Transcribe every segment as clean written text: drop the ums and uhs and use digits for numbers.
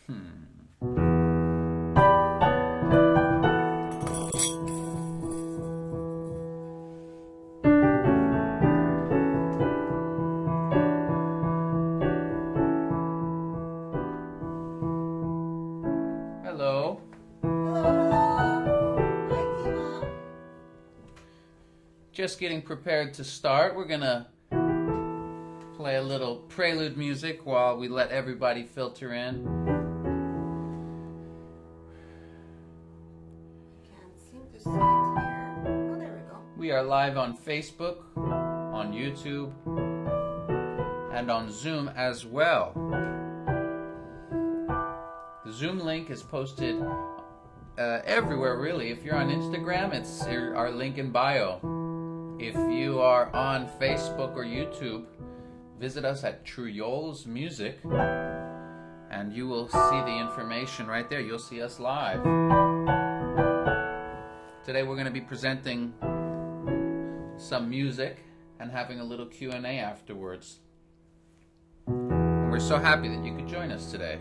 Hello. Just getting prepared to start. We're gonna play a little prelude music while we let everybody filter in. Can't seem to see it here. Oh, there we go. We are live on Facebook, on YouTube, and on Zoom as well. The Zoom link is posted everywhere, really. If you're on Instagram, it's our link in bio. If you are on Facebook or YouTube, visit us at Truyols Music, and you will see the information right there. You'll see us live. Today we're going to be presenting some music and having a little Q&A afterwards. And we're so happy that you could join us today.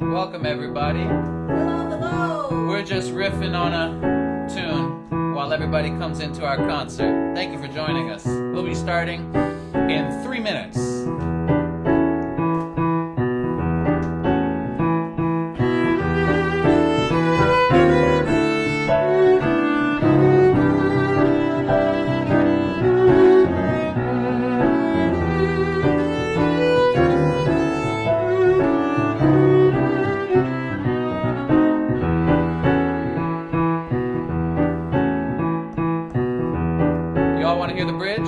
Welcome everybody. Hello. We're just riffing on a tune while everybody comes into our concert. Thank you for joining us. We'll be starting in 3 minutes. Y'all want to hear the bridge?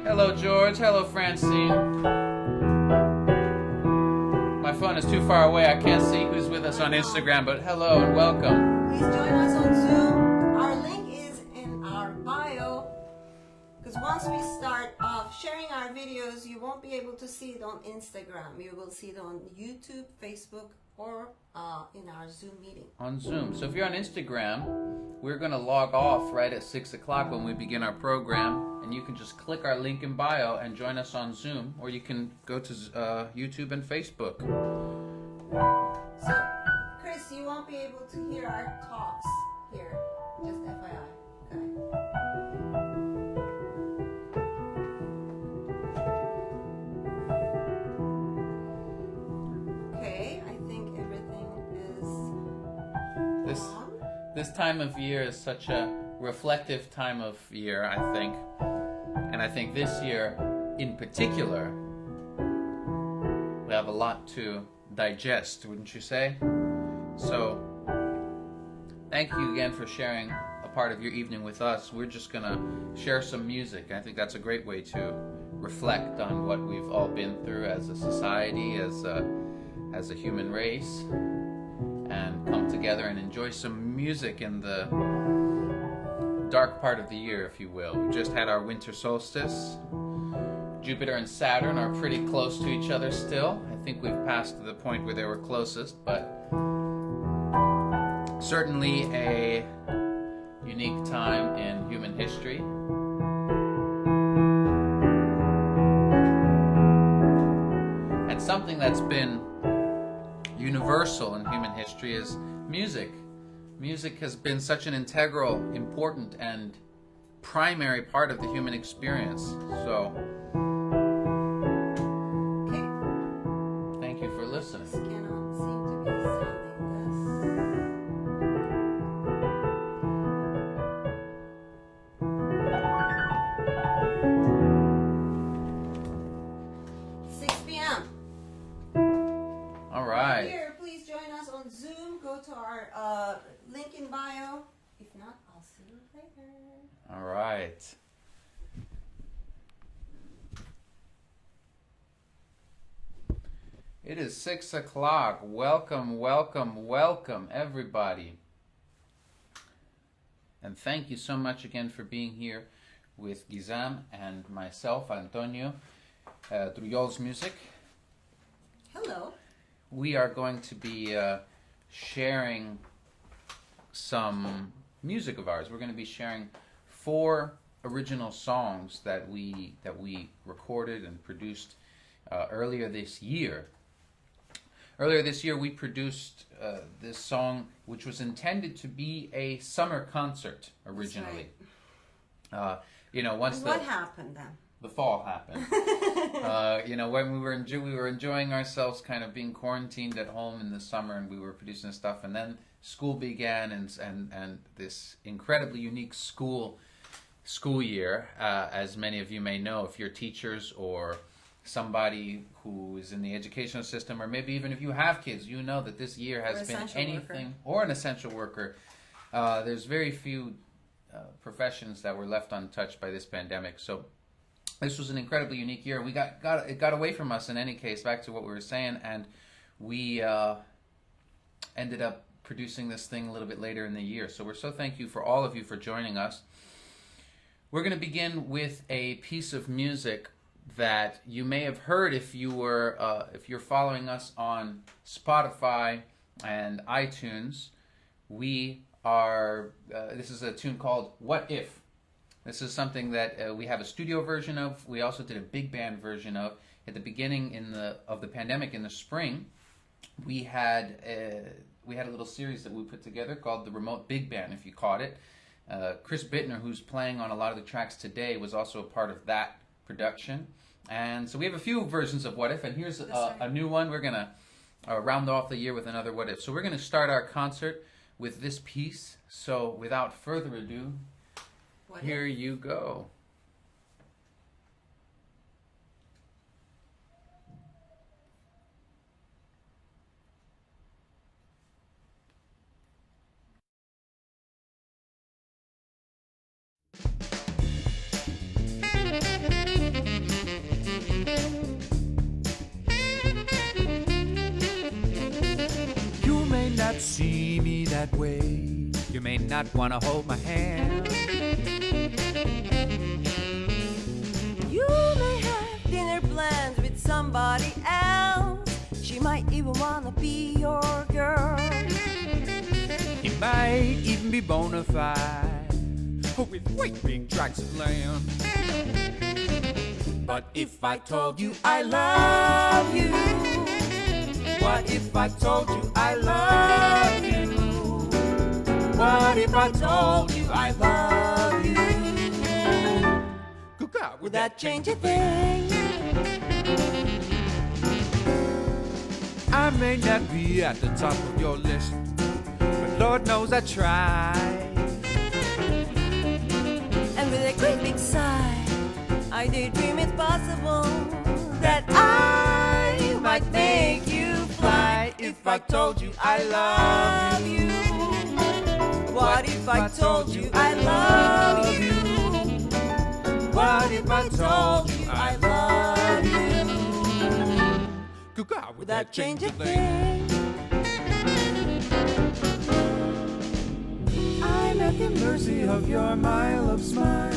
Hello, George. Hello, Francine. My phone is too far away. I can't see who's with us on Instagram, but hello and welcome. Please join us on Zoom. Our link is in our bio. Because once we start sharing our videos, you won't be able to see it on Instagram. You will see it on YouTube, Facebook, or in our Zoom meeting. On Zoom. So if you're on Instagram, we're going to log off right at 6 o'clock when we begin our program. And you can just click our link in bio and join us on Zoom. Or you can go to YouTube and Facebook. So, Chris, you won't be able to hear our talks here. Just FYI. Okay, I think everything is on. This time of year is such a reflective time of year, I think. And I think this year, in particular, we have a lot to digest, wouldn't you say? So, thank you again for sharing a part of your evening with us. We're just going to share some music. I think that's a great way to reflect on what we've all been through as a society, as a human race. And together and enjoy some music in the dark part of the year, if you will. We just had our winter solstice. Jupiter and Saturn are pretty close to each other still. I think we've passed the point where they were closest, but certainly a unique time in human history. And something that's been universal in human history is music. Music has been such an integral, important, and primary part of the human experience. So, Okay. thank you for listening. This cannot seem to be sounding this. 6 p.m. All right. Here, please join us on Zoom. Go to our link in bio. If not, I'll see you later. All right. It is 6 o'clock. Welcome, welcome, welcome, everybody. And thank you so much again for being here with Gizam and myself, Antonio, Truyols Music. Hello. We are going to be sharing some music of ours. We're going to be sharing 4 original songs that we recorded and produced earlier this year. Earlier this year, we produced this song, which was intended to be a summer concert originally. Right. Once What happened then? the fall happened. When we were enjoying ourselves, kind of being quarantined at home in the summer, and we were producing stuff, and then school began, and this incredibly unique school year, as many of you may know, if you're teachers or somebody who is in the educational system, or maybe even if you have kids, you know that this year has been anything, or an essential worker. There's very few professions that were left untouched by this pandemic. So this was an incredibly unique year. It got away from us in any case, back to what we were saying, and we ended up producing this thing a little bit later in the year. So we're so thank you for all of you for joining us. We're going to begin with a piece of music that you may have heard if you're following us on Spotify and iTunes. This is a tune called "What If." This is something that we have a studio version of. We also did a big band version of at the beginning of the pandemic in the spring. We had a little series that we put together called the Remote Big Band, if you caught it. Chris Bittner, who's playing on a lot of the tracks today, was also a part of that production. And so we have a few versions of What If, and here's a new one. We're going to round off the year with another What If. So we're going to start our concert with this piece. So without further ado, here you go. You may not see me that way. You may not want to hold my hand. You may have dinner plans with somebody else. She might even wanna be your girl. He might even be bona fide with great big tracts of land. But if I told you I love you, what if I told you I love you? What if I told you I love you? Good God, Would that change a thing? I may not be at the top of your list, but Lord knows I tried. And with a great big sigh, I daydream it's possible that I might make you fly. If I told you I love you, what if I told you I love you? what if I told you I love you? Good God, Would that change a thing? mercy of your mile of smile,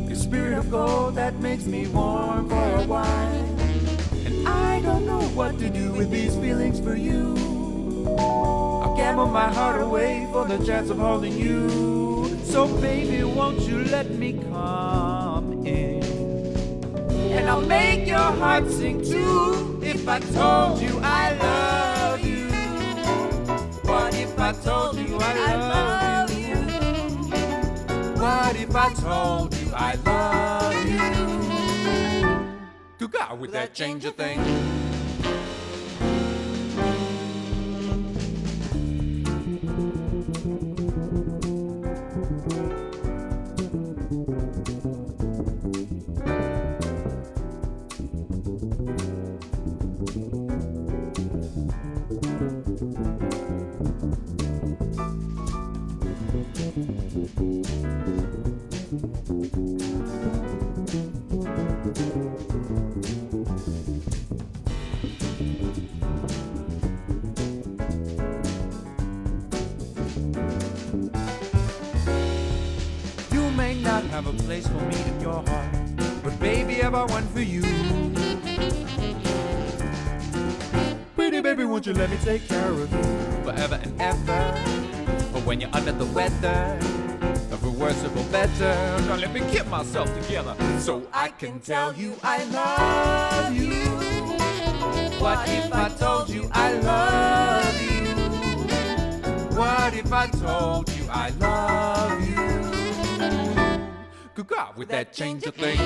your spirit of gold that makes me warm for a while. And I don't know what to do with these feelings for you. I'll gamble my heart away for the chance of holding you. So baby, won't you let me come in, and I'll make your heart sing too. If I told you I love you, what if I told you I love you? What if I told you I love you? To God, would that change a thing? You may not have a place for me in your heart, but baby, I have one for you. Pretty baby, won't you let me take care of you forever and ever? But when you're under the weather, for worse or for better, now let me get myself together so I can tell you I love you. What if I told you I love you? What if I told you I love you? Good God, would that change a thing?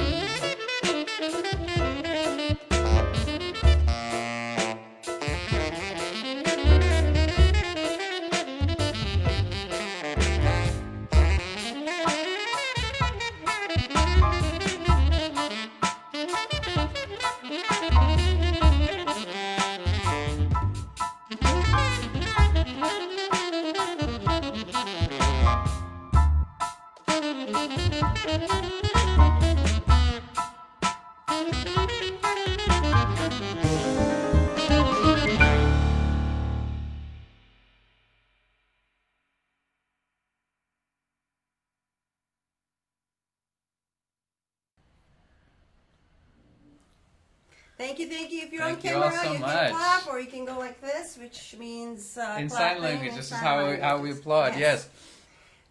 Thank you, thank you. If you're Thank on you all camera, so you much. can clap, or you can go like this, which means In sign clapping. language, In this is sign how language. we applaud, yes.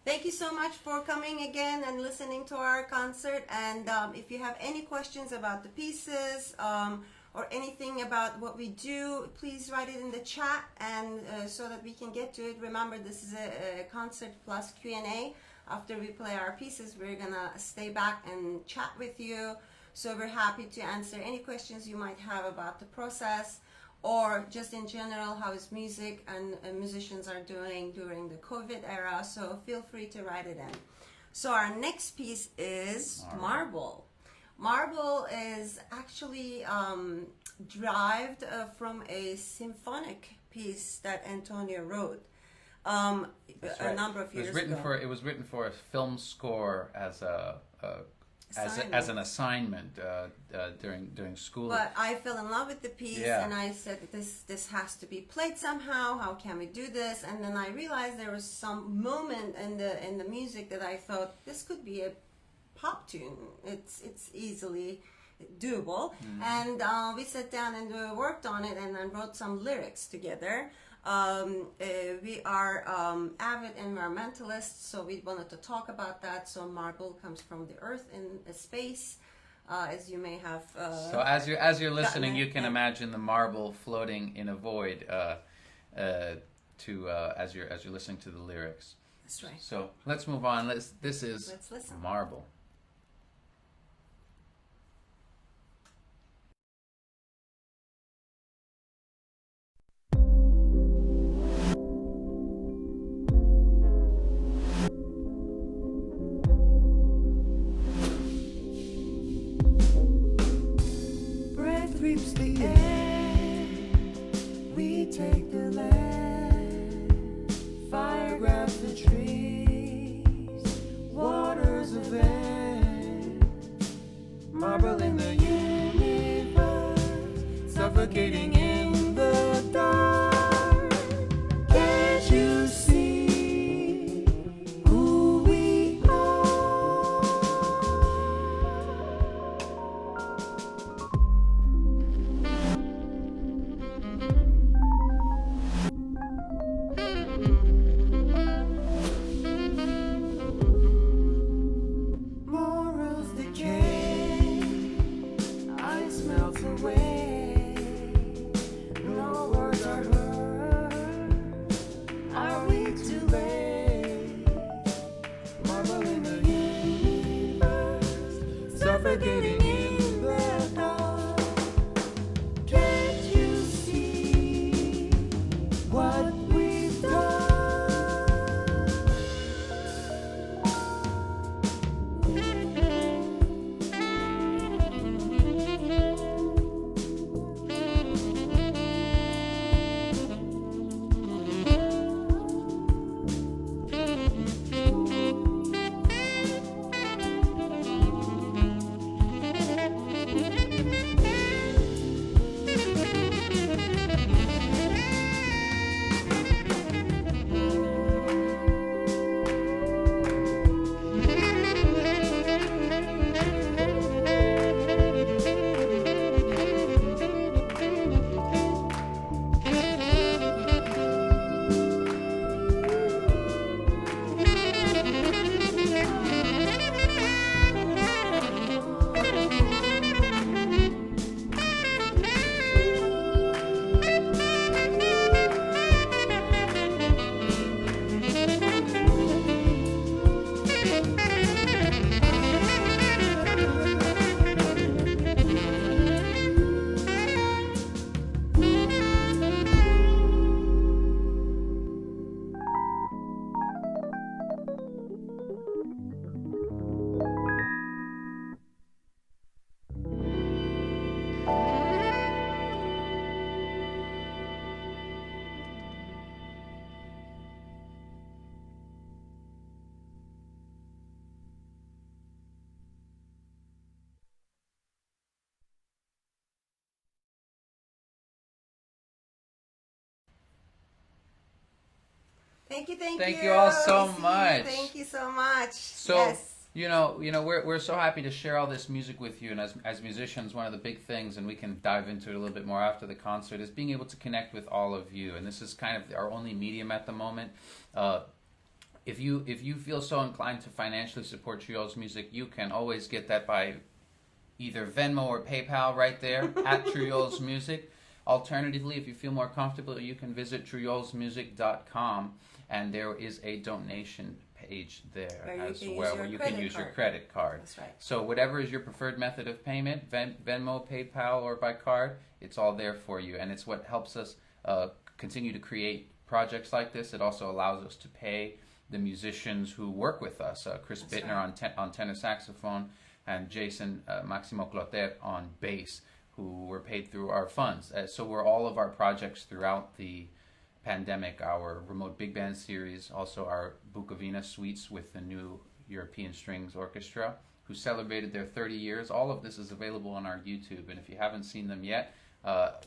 Thank you so much for coming again and listening to our concert. And if you have any questions about the pieces or anything about what we do, please write it in the chat, and so that we can get to it. Remember, this is a concert plus Q&A. After we play our pieces, we're gonna stay back and chat with you. So we're happy to answer any questions you might have about the process, or just in general, how is music and musicians are doing during the COVID era. So feel free to write it in. So our next piece is Marble. Marble is actually derived from a symphonic piece that Antonio wrote a number of years ago. It was written for a film score as an assignment during school. But I fell in love with the piece, and I said that this has to be played somehow. How can we do this? And then I realized there was some moment in the music that I thought this could be a pop tune. It's easily doable. And we sat down and worked on it, and then wrote some lyrics together. We are avid environmentalists, so we wanted to talk about that. So marble comes from the earth in space, as you may have. So as you're listening, you can imagine the marble floating in a void. As you're listening to the lyrics. That's right. So let's move on. Let's listen. Marble. Sweeps the air, we take the land, fire grabs the trees, waters of air, marble in the universe, suffocating in the dark. Can't you see who Are we too late? Marveling the universe, suffocating in the dark. Can't you see what we've done? Thank you, thank you. Thank you all so See you. much. Thank you so much. So, yes. you know, we're so happy to share all this music with you, and as musicians, one of the big things, and we can dive into it a little bit more after the concert, is being able to connect with all of you. And this is kind of our only medium at the moment. If you feel so inclined to financially support Truyols music, you can always get that by either Venmo or PayPal right there at Truyols music. Alternatively, if you feel more comfortable, you can visit truyolsmusic.com, and there is a donation page there as well, where you can use your credit card. That's right. So whatever is your preferred method of payment, Venmo, PayPal, or by card, it's all there for you, and it's what helps us continue to create projects like this. It also allows us to pay the musicians who work with us, Chris That's Bittner right. on tenor saxophone, and Jason Maximo Clotet on bass, who were paid through our funds. So we're all of our projects throughout the pandemic, our remote big band series, also our Bukovina suites with the new European Strings Orchestra, who celebrated their 30 years. All of this is available on our YouTube, and if you haven't seen them yet,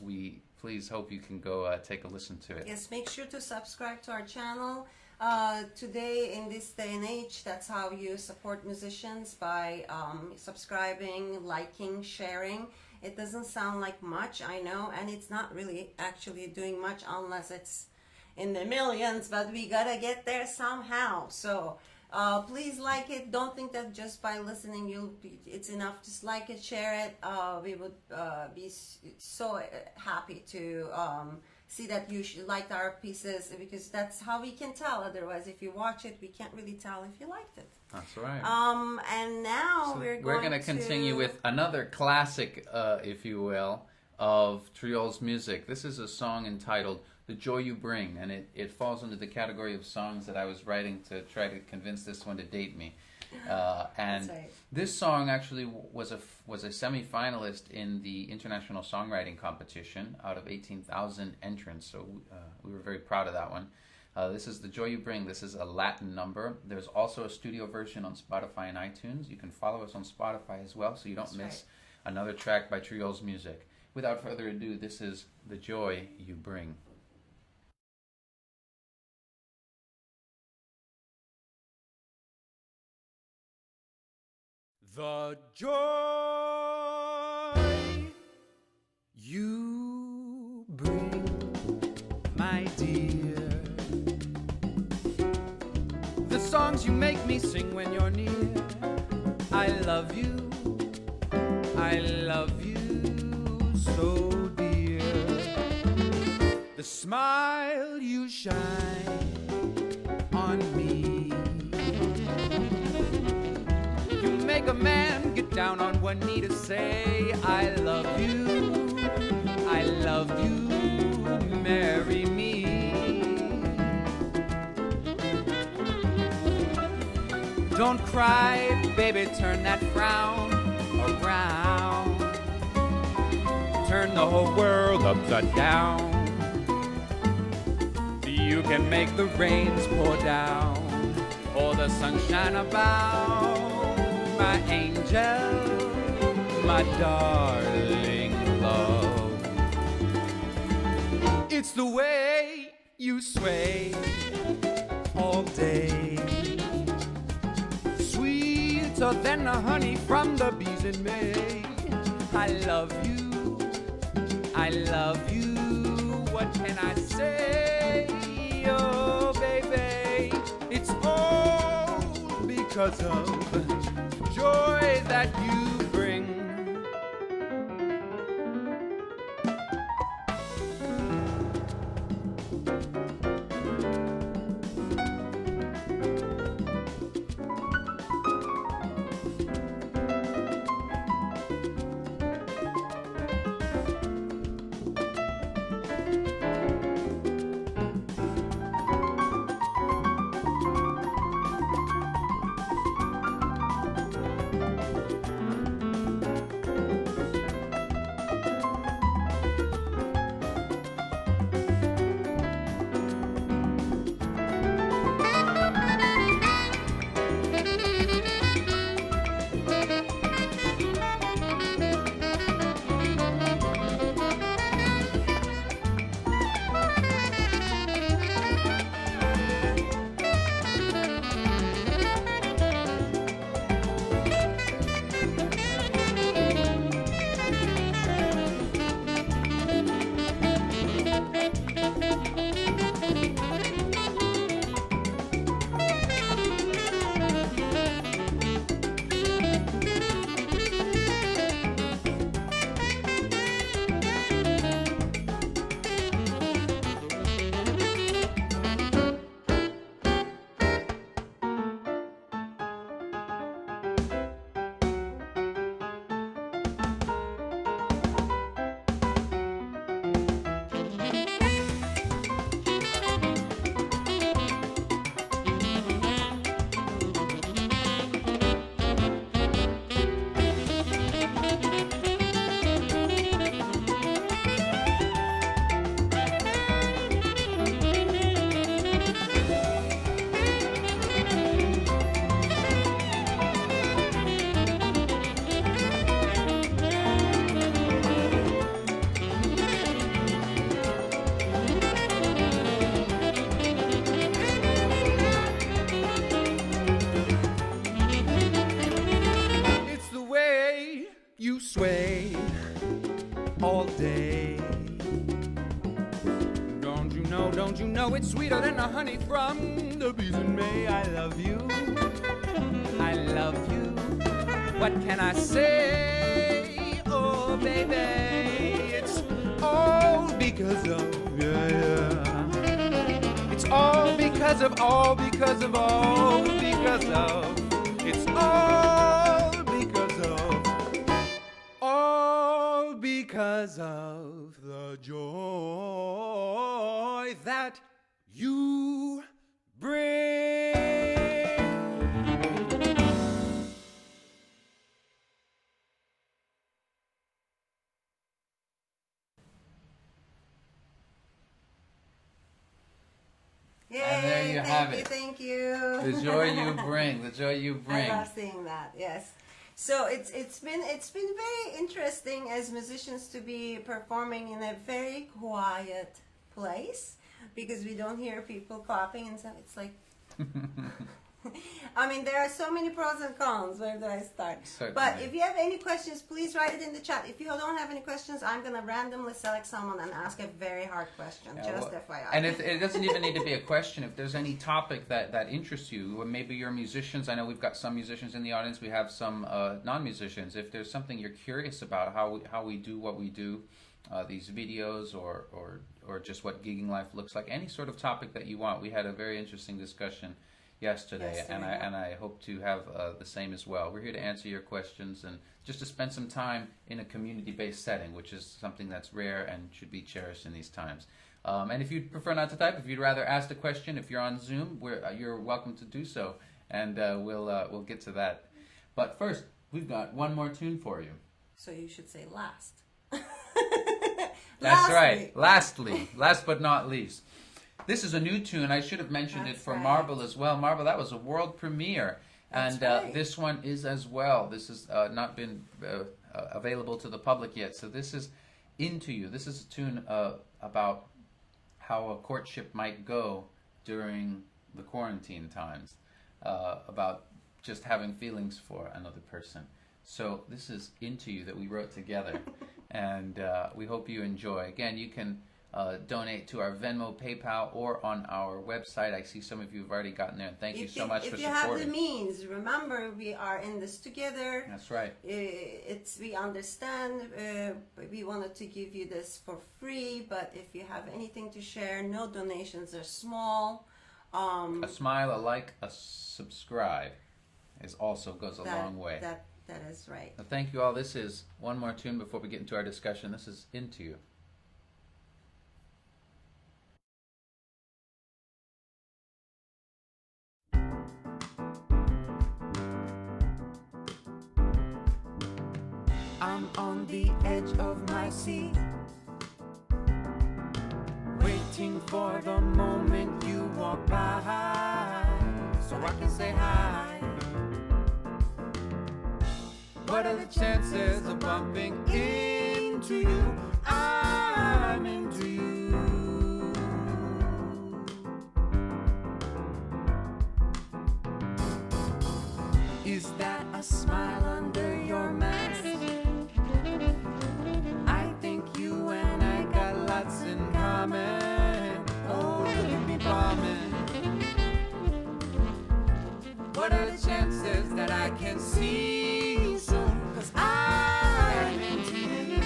we please hope you can go take a listen to it. Yes, make sure to subscribe to our channel. Today, in this day and age, that's how you support musicians, by subscribing, liking, sharing. It doesn't sound like much, I know, and it's not really actually doing much unless it's in the millions, but we gotta get there somehow. So please like it. Don't think that just by listening it's enough. Just like it, share it. We would be so happy to see that you liked our pieces, because that's how we can tell. Otherwise, if you watch it, we can't really tell if you liked it. That's right. And now we're going to continue with another classic, if you will, of Truyols music. This is a song entitled "The Joy You Bring," and it falls under the category of songs that I was writing to try to convince this one to date me. And right. This song actually was a semi-finalist in the International Songwriting Competition out of 18,000 entrants, so we were very proud of that one. This is "The Joy You Bring." This is a Latin number. There's also a studio version on Spotify and iTunes. You can follow us on Spotify as well, so you don't miss another track by Truyols music. Without further ado, this is "The Joy You Bring." The joy you bring, my dear. The songs you make me sing when you're near. I love you so dear. The smile you shine make a man get down on one knee to say, I love you, marry me. Don't cry, baby, turn that frown around. Turn the whole world upside down. You can make the rains pour down or the sunshine abound. My angel, my darling love. It's the way you sway all day, sweeter than the honey from the bees in May. I love you, what can I say? Oh, baby, it's all because of joy that you bring. Sway all day. Don't you know it's sweeter than the honey from the bees in May. I love you, what can I say? Oh baby, it's all because of, yeah. It's all because of, it's all because of the joy that you bring. Yay, And there you have it. Thank you. The joy you bring. The joy you bring. I love seeing that. Yes. So it's been very interesting as musicians to be performing in a very quiet place because we don't hear people clapping and stuff. It's like I mean, there are so many pros and cons. Where do I start? Certainly. But if you have any questions, please write it in the chat. If you don't have any questions, I'm going to randomly select someone and ask a very hard question, just FYI. And if, it doesn't even need to be a question. If there's any topic that interests you, or maybe you're musicians. I know we've got some musicians in the audience. We have some non-musicians. If there's something you're curious about, how we do what we do, these videos, or just what gigging life looks like, any sort of topic that you want. We had a very interesting discussion yesterday, and Yesterday, I hope to have the same as well. We're here to answer your questions and just to spend some time in a community-based setting, which is something that's rare and should be cherished in these times. And if you'd prefer not to type, if you'd rather ask the question, if you're on Zoom, you're welcome to do so, and we'll get to that. But first, we've got one more tune for you. So you should say last. That's right. Lastly, last but not least, this is a new tune. I should have mentioned it for right. Marble as well. Marble, that was a world premiere, and That's right. this one is as well. This has not been available to the public yet. So this is Into You. This is a tune about how a courtship might go during the quarantine times, about just having feelings for another person. So this is Into You that we wrote together, and we hope you enjoy. Again, you can donate to our Venmo, PayPal, or on our website. I see some of you have already gotten there, and thank you so much for supporting. If you have the means, remember we are in this together. That's right. We understand. We wanted to give you this for free, but if you have anything to share, no donations are small. A smile, a like, a subscribe also goes a long way. That is right. Well, thank you all. This is one more tune before we get into our discussion. This is Into You. I'm on the edge of my seat, waiting for the moment you walk by, so I can say hi. What are the chances of bumping into you? I'm into you. Is that a smile under your mask? I think you and I got lots in common. Oh, look at me bombing. What are the chances that I can see you soon? 'Cause I'm into you.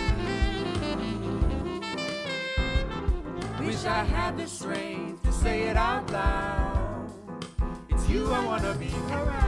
Wish I had the strength to say it out loud. It's you I wanna be around.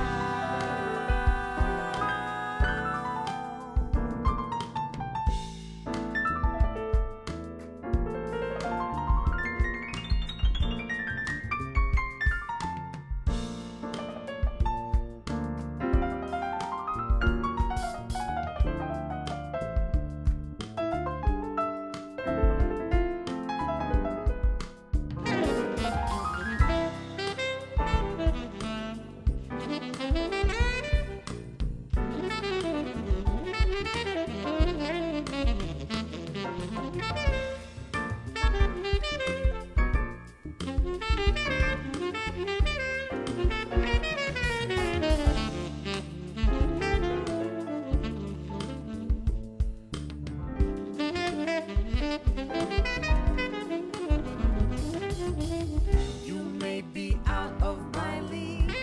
You may be out of my league,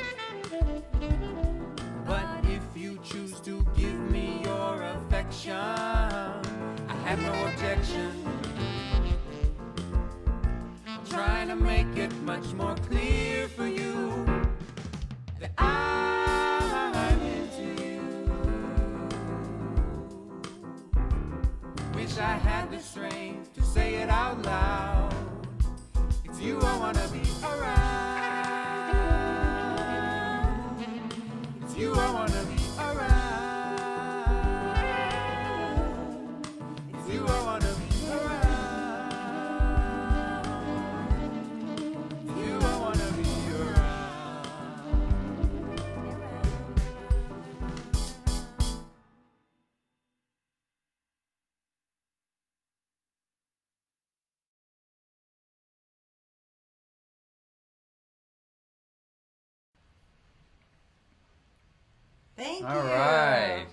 but if you choose to give me your affection, I have no objection. Trying to make it much more clear for you that I'm into you. Wish I had the strength to say it out loud. It's you I wanna be around. It's you I wanna be around. It's you I wanna be around. It's you I wanna be Thank you. All right.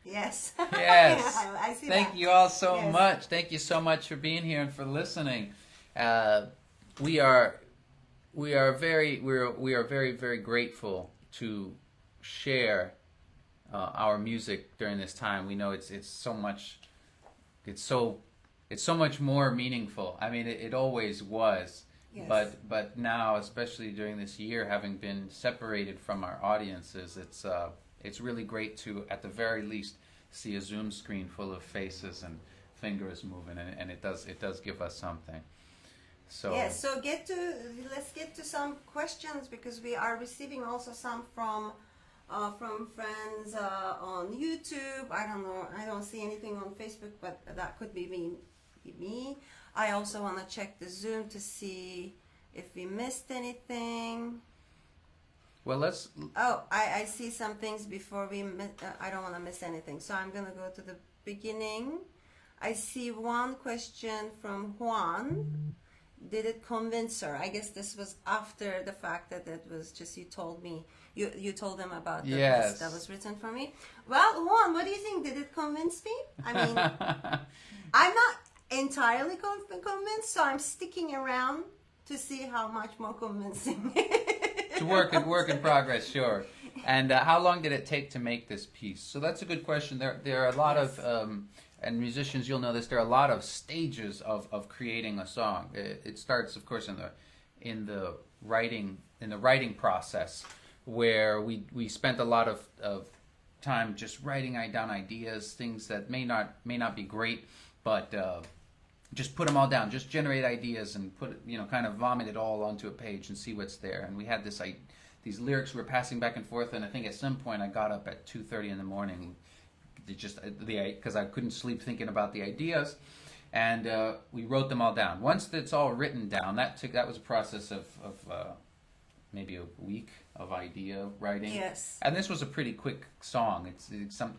Yes. Yes. I see Thank that. you all so Yes. much. Thank you so much for being here and for listening. We are very very grateful to share our music during this time. We know it's so much more meaningful. I mean, it always was, Yes. But now, especially during this year, having been separated from our audiences, it's really great to, at the very least, see a Zoom screen full of faces and fingers moving, and it does give us something. So yes, so let's get to some questions, because we are receiving also some from friends on YouTube. I don't know, I don't see anything on Facebook, but that could be me. I also want to check the Zoom to see if we missed anything. well, let's. Oh, I see some things before we I don't want to miss anything, so I'm going to go to the beginning. I see one question from Juan. Did it convince her? I guess this was after the fact that it was just you told me. You told them about the Yes. list that was written for me. Well, Juan, what do you think? Did it convince me? I mean, I'm not entirely convinced, so I'm sticking around to see how much more convincing. It's work in progress, sure. And how long did it take to make this piece? So that's a good question. There are a lot Yes. of and musicians, you'll know this. There are a lot of stages of creating a song. It starts, of course, in the writing process, where we spent a lot of time just writing down ideas, things that may not be great, but just put them all down, just generate ideas and kind of vomit it all onto a page and see what's there. And we had these lyrics we were passing back and forth, and I think at some point I got up at 2:30 in the morning, because I couldn't sleep thinking about the ideas, and we wrote them all down. Once it's all written down, that was a process of maybe a week of idea writing. Yes. And this was a pretty quick song. It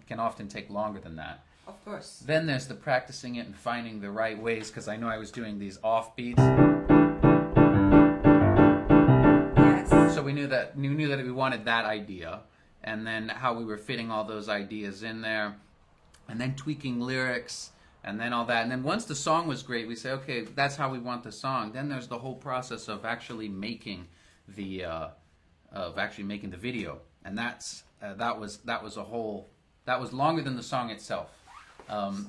can often take longer than that. Of course. Then there's the practicing it and finding the right ways, because I know I was doing these off beats. Yes. So we knew that we wanted that idea, and then how we were fitting all those ideas in there, and then tweaking lyrics, and then all that. And then once the song was great, we say, okay, that's how we want the song. Then there's the whole process of actually making the video, and that was longer than the song itself.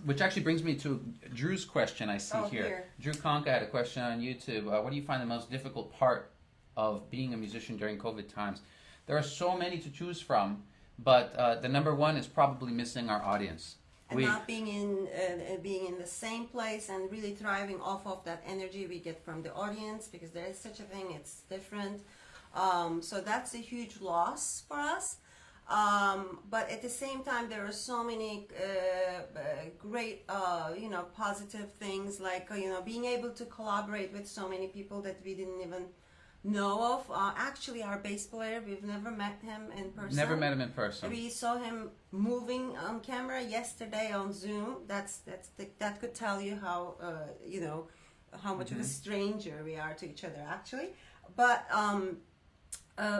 Which actually brings me to Drew's question I see here. Drew Conca had a question on YouTube. What do you find the most difficult part of being a musician during COVID times? There are so many to choose from, but the number one is probably missing our audience. And not being in the same place and really thriving off of that energy we get from the audience, because there is such a thing, it's different. So that's a huge loss for us. But at the same time, there are so many great, positive things, like, being able to collaborate with so many people that we didn't even know of. Actually, our bass player, we've never met him in person. Never met him in person. We saw him moving on camera yesterday on Zoom. That could tell you how, how much of a stranger we are to each other, actually. But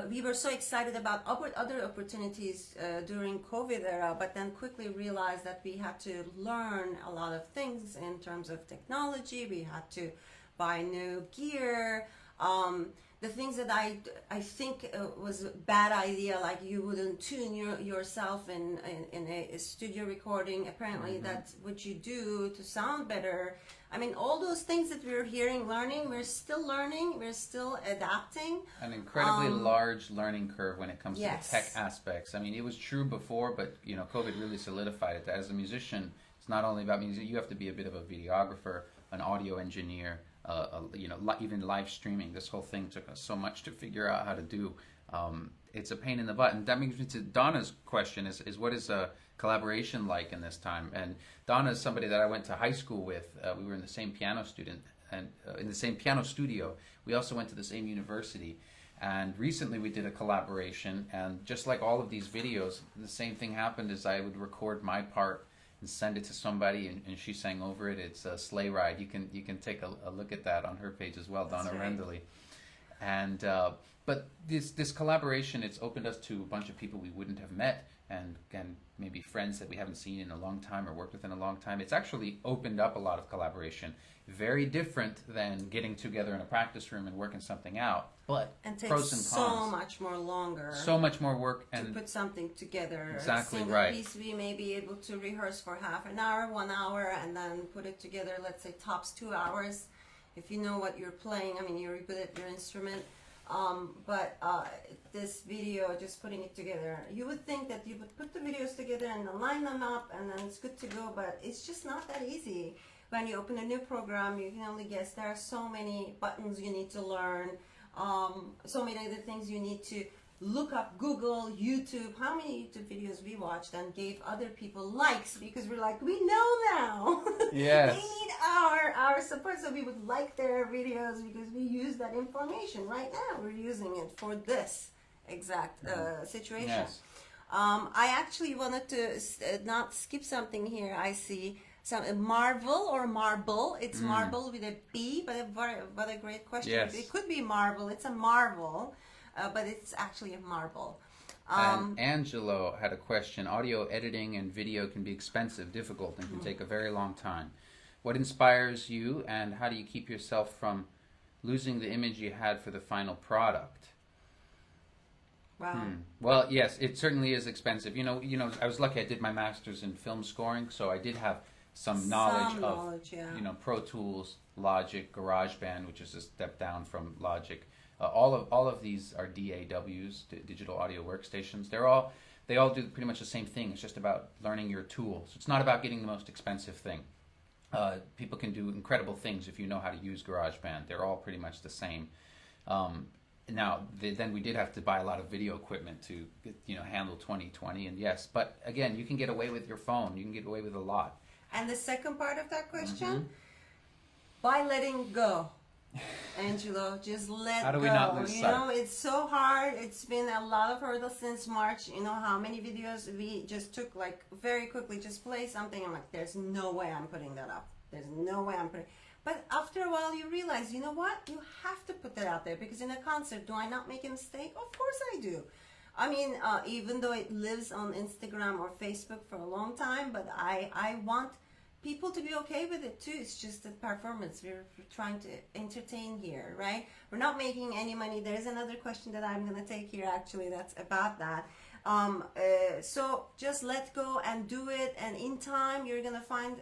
we were so excited about other opportunities during COVID era, but then quickly realized that we had to learn a lot of things in terms of technology. We had to buy new gear. The things that I think was a bad idea, like you wouldn't tune yourself in a studio recording. Apparently that's what you do to sound better. I mean, all those things that we're learning, we're still adapting. An incredibly large learning curve when it comes to the Yes. tech aspects. I mean, it was true before, but COVID really solidified it. As a musician, it's not only about music. You have to be a bit of a videographer, an audio engineer, even live streaming. This whole thing took us so much to figure out how to do. It's a pain in the butt. And that brings me to Donna's question: is what is collaboration like in this time? And Donna is somebody that I went to high school with. We were in the same piano studio. We also went to the same university. And recently we did a collaboration, and just like all of these videos, the same thing happened. Is I would record my part and send it to somebody, and she sang over it. It's a Sleigh Ride. You can take a look at that on her page as well, That's Donna right. Rendley. And but this collaboration, it's opened us to a bunch of people we wouldn't have met, and maybe friends that we haven't seen in a long time or worked with in a long time. It's actually opened up a lot of collaboration. Very different than getting together in a practice room and working something out. But And pros takes and so cons. much more longer. So much more work, to and put something together. Exactly A single right. piece we may be able to rehearse for half an hour, 1 hour, and then put it together, let's say tops 2 hours. if you know what you're playing. I mean, you're good at your instrument. But this video, just putting it together, you would think that you would put the videos together and line them up and then it's good to go, but it's just not that easy. When you open a new program, you can only guess. There are so many buttons you need to learn, so many other things you need to look up. Google, YouTube, how many YouTube videos we watched and gave other people likes because we're like, we know now. Yes. They need our support, so we would like their videos because we use that information. Right now we're using it for this exact situation. Yes. I actually wanted to not skip something here. I see some Marvel or Marble. It's Marble with a B, but what a great question. Yes. It could be Marvel. It's a Marvel, but it's actually a marble. And Angelo had a question. Audio editing and video can be expensive, difficult, and can take a very long time. What inspires you, and how do you keep yourself from losing the image you had for the final product? Wow. Well, yes, it certainly is expensive. You know, I was lucky. I did my master's in film scoring, so I did have some knowledge of, yeah. Pro Tools, Logic, GarageBand, which is a step down from Logic. All of these are DAWs, digital audio workstations. They all do pretty much the same thing. It's just about learning your tools. It's not about getting the most expensive thing. People can do incredible things if you know how to use GarageBand. They're all pretty much the same. Now, then we did have to buy a lot of video equipment to, handle 2020. And yes, but again, you can get away with your phone. You can get away with a lot. And the second part of that question, by letting go. Angelo, just let go. How do we not lose sight? It's so hard. It's been a lot of hurdles since March. You know how many videos we just took, like, very quickly, just play something. I'm like, there's no way I'm putting that up. There's no way I'm putting. But after a while, you realize, you know what? You have to put that out there, because in a concert, do I not make a mistake? Of course I do. I mean, even though it lives on Instagram or Facebook for a long time, but I want people to be okay with it too. It's just a performance. We're trying to entertain here, right? We're not making any money. There's another question that I'm going to take here, actually, that's about that. So just let go and do it, and in time you're going to find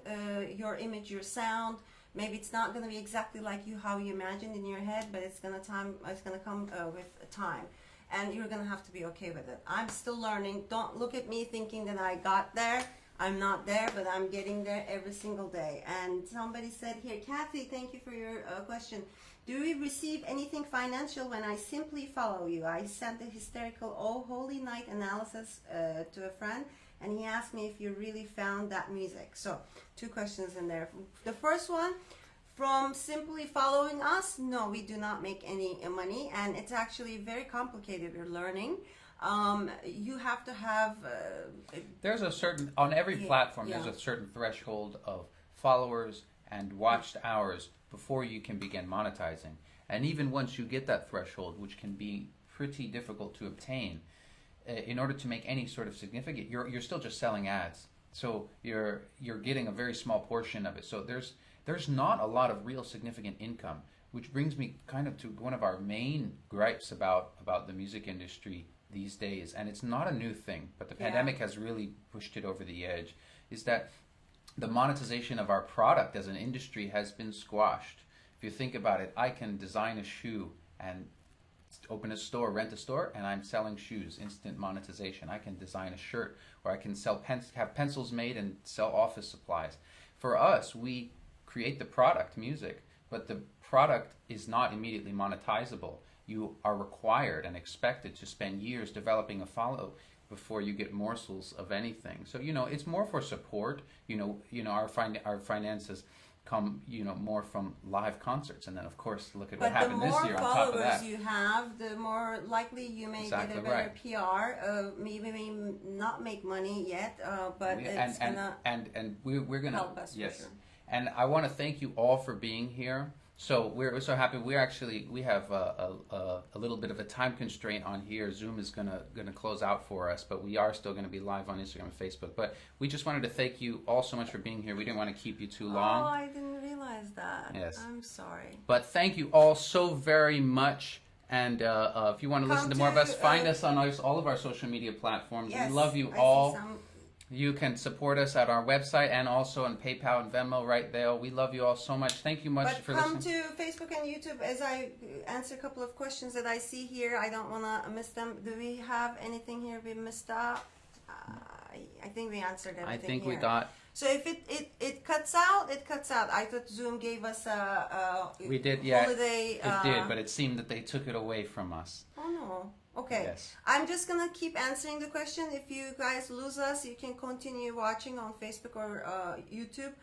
your image, your sound. Maybe it's not going to be exactly like how you imagined in your head, but it's going to come with time, and you're going to have to be okay with it. I'm still learning. Don't look at me thinking that I got there. I'm not there, but I'm getting there every single day. And somebody said here, Kathy, thank you for your question. Do we receive anything financial when I simply follow you? I sent a hysterical Oh Holy Night analysis to a friend, and he asked me if you really found that music. So 2 questions in there. The first one, from simply following us, no, we do not make any money, and it's actually very complicated. We're learning. You have to have there's a certain, on every platform, there's a certain threshold of followers and watched hours before you can begin monetizing. And even once you get that threshold, which can be pretty difficult to obtain, in order to make any sort of significant, you're still just selling ads. So you're getting a very small portion of it. So there's not a lot of real significant income, which brings me kind of to one of our main gripes about the music industry these days, and it's not a new thing, but the pandemic has really pushed it over the edge, is that the monetization of our product as an industry has been squashed. If you think about it, I can design a shoe and open a store, rent a store, and I'm selling shoes, instant monetization. I can design a shirt, or I can have pencils made and sell office supplies. For us, we create the product, music, but the product is not immediately monetizable. You are required and expected to spend years developing a follow before you get morsels of anything. So it's more for support. Our finances come more from live concerts, and then of course look at what happened this year. On top of that, the more followers you have, the more likely you may get a better PR. Maybe not make money yet, but it's gonna we're gonna help us. Yes, for sure. And I want to thank you all for being here. So we're so happy. We have a little bit of a time constraint on here. Zoom is gonna close out for us, but we are still gonna be live on Instagram and Facebook. But we just wanted to thank you all so much for being here. We didn't want to keep you too long. Oh, I didn't realize that. Yes. I'm sorry. But thank you all so very much. And if you want to listen to more of us, find us on all of our social media platforms. Yes, we love you I all. see some You can support us at our website and also on PayPal and Venmo right there. We love you all so much. Thank you much But for come listening. to Facebook and YouTube as I answer a couple of questions that I see here. I don't want to miss them. Do we have anything here we missed out? I think we answered everything I think here. we got. So if it cuts out, it cuts out. I thought Zoom gave us a We did, yeah. holiday. It did, but it seemed that they took it away from us. Oh no. Okay. Yes. I'm just gonna keep answering the question. If you guys lose us, you can continue watching on Facebook or YouTube.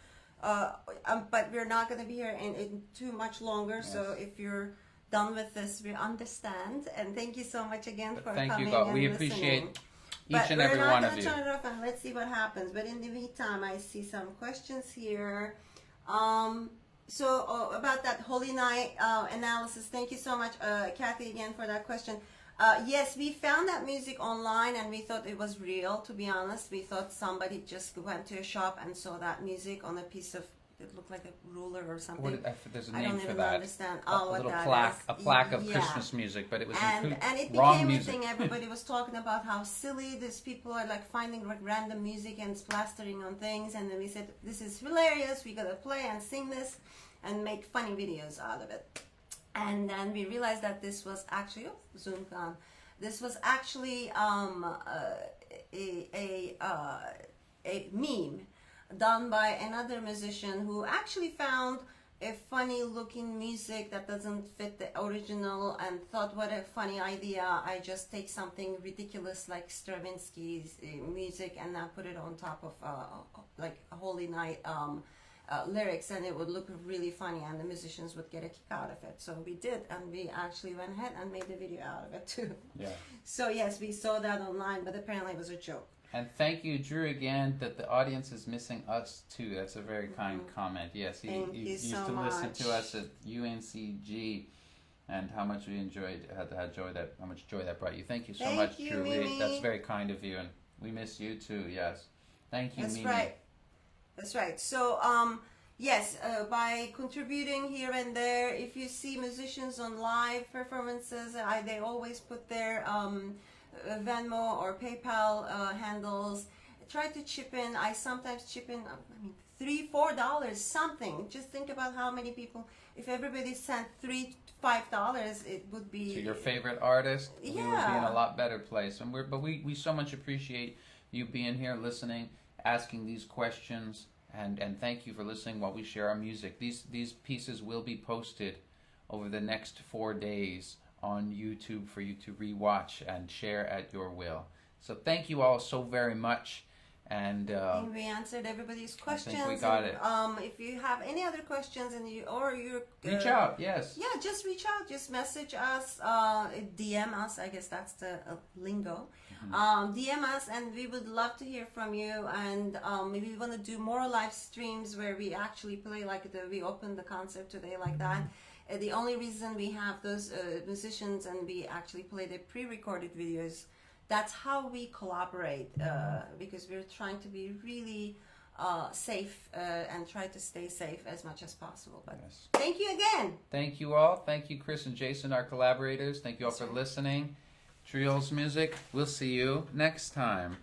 But we're not gonna be here in too much longer. Yes. So if you're done with this, we understand. And thank you so much again for Thank coming you, God. and We listening. appreciate each But and every we're not one gonna of you. turn it off and let's see what happens. But in the meantime, I see some questions here. So about that Holy Night analysis, thank you so much, Kathy, again for that question. Yes, we found that music online and we thought it was real, to be honest. We thought somebody just went to a shop and saw that music on a piece of, it looked like a ruler or something. There's a I name don't for even that. understand A what little that plaque, is. a plaque of Yeah. Christmas music, but it was And it wrong became a music. thing. Everybody was talking about how silly these people are, like finding like random music and splastering on things. And then we said, this is hilarious. We gotta play and sing this and make funny videos out of it. And then we realized that this was actually, Zoom gone. This was actually a meme done by another musician who actually found a funny looking music that doesn't fit the original and thought, what a funny idea. I just take something ridiculous like Stravinsky's music and now put it on top of like a Holy Night lyrics, and it would look really funny and the musicians would get a kick out of it. So we did, and we actually went ahead and made a video out of it too. Yeah. So yes, we saw that online, but apparently it was a joke. And thank you, Drew, again, that the audience is missing us too. That's a very kind comment. Yes, he Thank you used so to listen much. to us at UNCG, and how much we enjoyed, had joy that, how much joy that brought you. Thank you so Thank much, you, Drew. Mimi. That's very kind of you, and we miss you too. Yes, thank you, That's Mimi. right. That's right. So, yes, by contributing here and there, if you see musicians on live performances, they always put their Venmo or PayPal handles. Try to chip in. I sometimes chip in, $3-4, something. Just think about how many people, if everybody sent $3-5, it would be... To your favorite artist, we would be in Yeah. a lot better place. And we so much appreciate you being here, listening, asking these questions, and thank you for listening while we share our music. These pieces will be posted over the next 4 days on YouTube for you to rewatch and share at your will. So thank you all so very much. And I think we answered everybody's questions. we got it. If you have any other questions and you're reach out, yes. Yeah, just reach out. Just message us, DM us. I guess that's the lingo. DM us, and we would love to hear from you. And maybe we want to do more live streams where we actually play we opened the concert today like that. The only reason we have those musicians and we actually play the pre-recorded videos, that's how we collaborate, because we're trying to be really safe and try to stay safe as much as possible. But Yes. thank you again. Thank you all. Thank you, Chris and Jason, our collaborators. Thank you all for listening. Truyols Music. We'll see you next time.